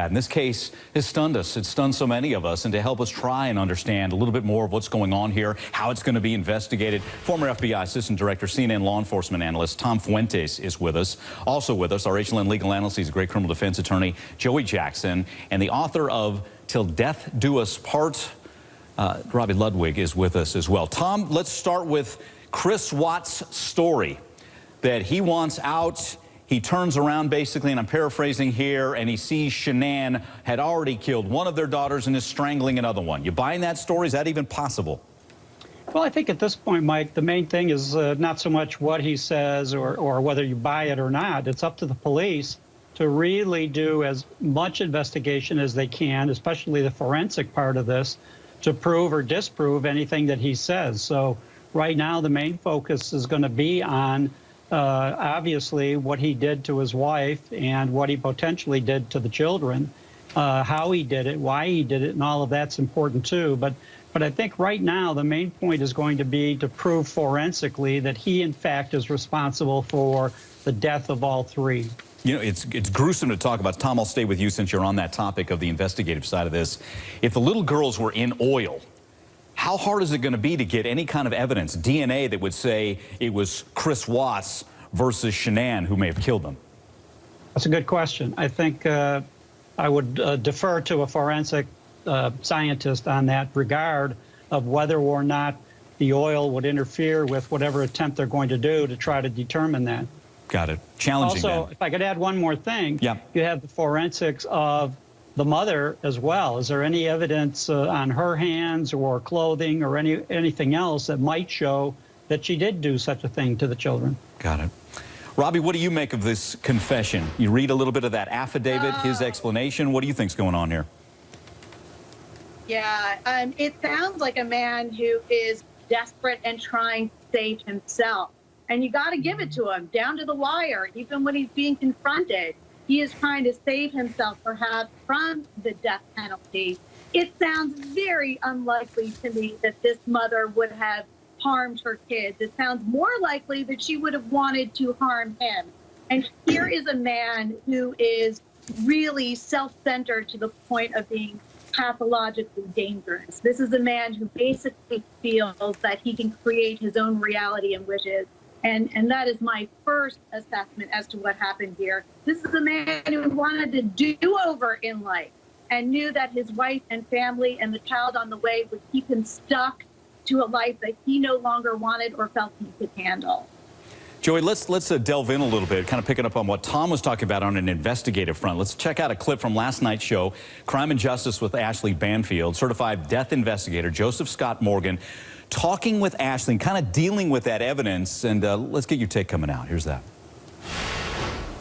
And this case has stunned us. It's stunned so many of us. And to help us try and understand a little bit more of what's going on here, how it's going to be investigated, former FBI Assistant Director, CNN law enforcement analyst Tom Fuentes is with us. Also with us, our HLN legal analyst, he's a great criminal defense attorney, Joey Jackson, and the author of Till Death Do Us Part, Robi Ludwig, is with us as well. Tom, let's start with Chris Watts' story that he wants out. He turns around basically, and I'm paraphrasing here, and he sees Shanann had already killed one of their daughters and is strangling another one. You buying that story? Is that even possible? Well, I think at this point, Mike, the main thing is not so much what he says or whether you buy it or not. It's up to the police to really do as much investigation as they can, especially the forensic part of this, to prove or disprove anything that he says. So right now, the main focus is going to be on obviously what he did to his wife and what he potentially did to the children, how he did it, why he did it, and all of that's important too. But I think right now the main point is going to be to prove forensically that he in fact is responsible for the death of all three. You know, it's gruesome to talk about. Tom, I'll stay with you since you're on that topic of the investigative side of this. If the little girls were in oil, how hard is it going to be to get any kind of evidence, DNA, that would say it was Chris Watts versus Shanann who may have killed them? That's a good question. I think I would defer to a forensic scientist on that regard of whether or not the oil would interfere with whatever attempt they're going to do to try to determine that. Got it. Challenging. Also, then, if I could add one more thing, yeah. You have the forensics of the mother as well. Is there any evidence on her hands or clothing or anything else that might show that she did do such a thing to the children? Got it. Robbie, what do you make of this confession? You read a little bit of that affidavit, his explanation. What do you think's going on here? Yeah, it sounds like a man who is desperate and trying to save himself. And you got to give it to him, down to the wire, even when he's being confronted. He is trying to save himself, perhaps, from the death penalty. It sounds very unlikely to me that this mother would have harmed her kids. It sounds more likely that she would have wanted to harm him. And here is a man who is really self-centered to the point of being pathologically dangerous. This is a man who basically feels that he can create his own reality and wishes. And that is my first assessment as to what happened here. This is a man who wanted to do-over in life and knew that his wife and family and the child on the way would keep him stuck to a life that he no longer wanted or felt he could handle. Joey, let's delve in a little bit, kind of picking up on what Tom was talking about on an investigative front. Let's check out a clip from last night's show, Crime and Justice with Ashley Banfield, certified death investigator Joseph Scott Morgan, talking with Ashley and kind of dealing with that evidence. And let's get your take coming out. Here's that.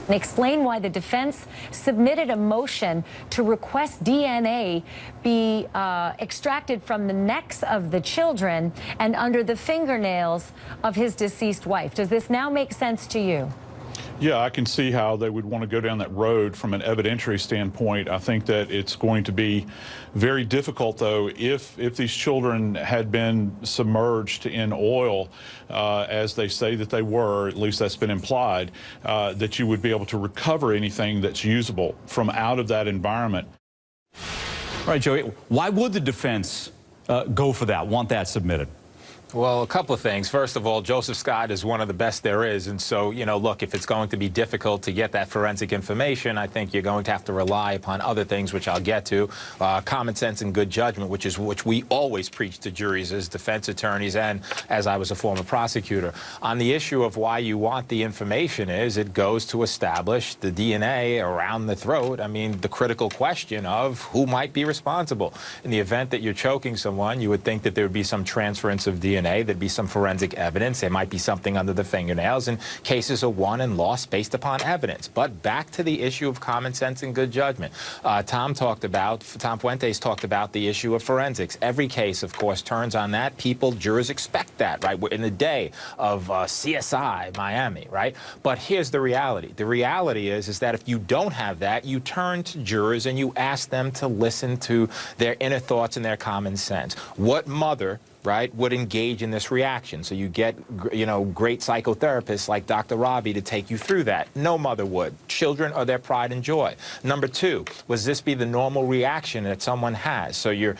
And explain why the defense submitted a motion to request DNA be extracted from the necks of the children and under the fingernails of his deceased wife. Does this now make sense to you? Yeah, I can see how they would want to go down that road from an evidentiary standpoint. I think that it's going to be very difficult, though, if these children had been submerged in oil, as they say that they were, at least that's been implied, that you would be able to recover anything that's usable from out of that environment. All right, Joey, why would the defense go for that, want that submitted? Well, a couple of things. First of all, Joseph Scott is one of the best there is. And so, you know, look, if it's going to be difficult to get that forensic information, I think you're going to have to rely upon other things, which I'll get to, common sense and good judgment, which we always preach to juries as defense attorneys and as I was a former prosecutor. On the issue of why you want the information is it goes to establish the DNA around the throat. I mean, the critical question of who might be responsible. In the event that you're choking someone, you would think that there would be some transference of DNA. There'd be some forensic evidence. There might be something under the fingernails, and cases are won and lost based upon evidence. But back to the issue of common sense and good judgment. Tom Fuentes talked about the issue of forensics. Every case, of course, turns on that. Jurors expect that, right? We're in the day of CSI Miami, right? But here's the reality. The reality is that if you don't have that, you turn to jurors and you ask them to listen to their inner thoughts and their common sense. What mother right, would engage in this reaction. So you get, great psychotherapists like Dr. Robi to take you through that. No mother would. Children are their pride and joy. Number two, was this be the normal reaction that someone has? So you're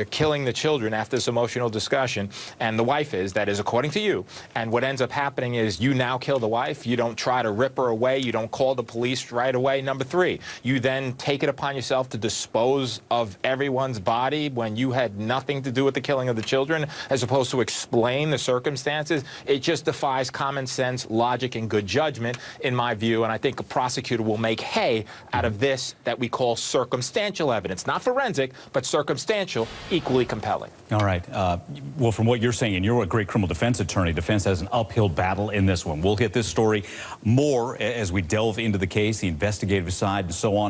killing the children after this emotional discussion, and the wife that is according to you. And what ends up happening is you now kill the wife. You don't try to rip her away. You don't call the police right away. Number three, you then take it upon yourself to dispose of everyone's body when you had nothing to do with the killing of the children, as opposed to explain the circumstances. It just defies common sense, logic, and good judgment, in my view. And I think a prosecutor will make hay out of this that we call circumstantial evidence. Not forensic, but circumstantial, equally compelling. All right. Well, from what you're saying, and you're a great criminal defense attorney, defense has an uphill battle in this one. We'll hit this story more as we delve into the case, the investigative side, and so on.